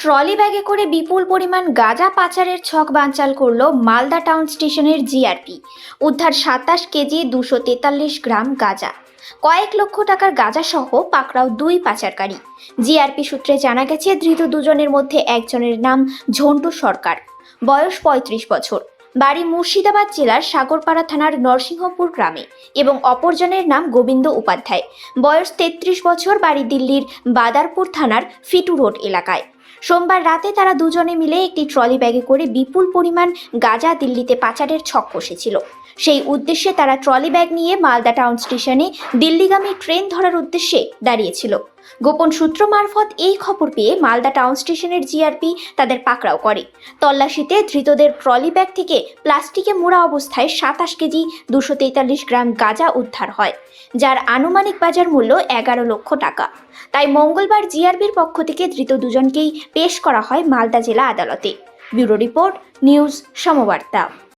Trolley ব্যাগে করে বিপুল পরিমাণ গাঁজা পাচারের ছক বানচাল করল মালদা টাউন স্টেশনের জিআরপি। উদ্ধার 27 কেজি 243 গ্রাম গাঁজা। কয়েক লক্ষ টাকার গাঁজা সহ পাকড়াও 2 পাচারকারী। জিআরপি সূত্রে জানা গেছে, ধৃত দুজনের মধ্যে একজনের নাম ঝন্টু সরকার, বয়স 35 বছর, বাড়ি মুর্শিদাবাদ জেলার সাগরপাড়া থানার নরসিংহপুর গ্রামে, এবং অপরজনের নাম গোবিন্দ উপাধ্যায়, বয়স 33 বছর, বাড়ি দিল্লির বাদারপুর থানার ফিটু রোড এলাকায়। সোমবার রাতে তারা দুজনে মিলে একটি ট্রলি ব্যাগে করে বিপুল পরিমাণ গাঁজা দিল্লিতে পাচারের ছক কষেছিল। সেই উদ্দেশ্যে তারা ট্রলি ব্যাগ নিয়ে মালদা টাউন স্টেশনে দিল্লিগামী ট্রেন ধরার উদ্দেশ্যে দাঁড়িয়েছিল। গোপন সূত্র মারফত এই খবর পেয়ে মালদা টাউন স্টেশনের জিআরপি তাদের পাকড়াও করে। তল্লাশিতে ধৃতদের ট্রলি ব্যাগ থেকে প্লাস্টিকে মোড়া অবস্থায় 27 কেজি 243 গ্রাম গাঁজা উদ্ধার হয়, যার আনুমানিক বাজার মূল্য 11 লক্ষ টাকা। তাই মঙ্গলবার জিআরপির পক্ষ থেকে ধৃত দুজনকেই পেশ করা হয় মালদা জেলা আদালতে। Bureau report, news সমবার্তা।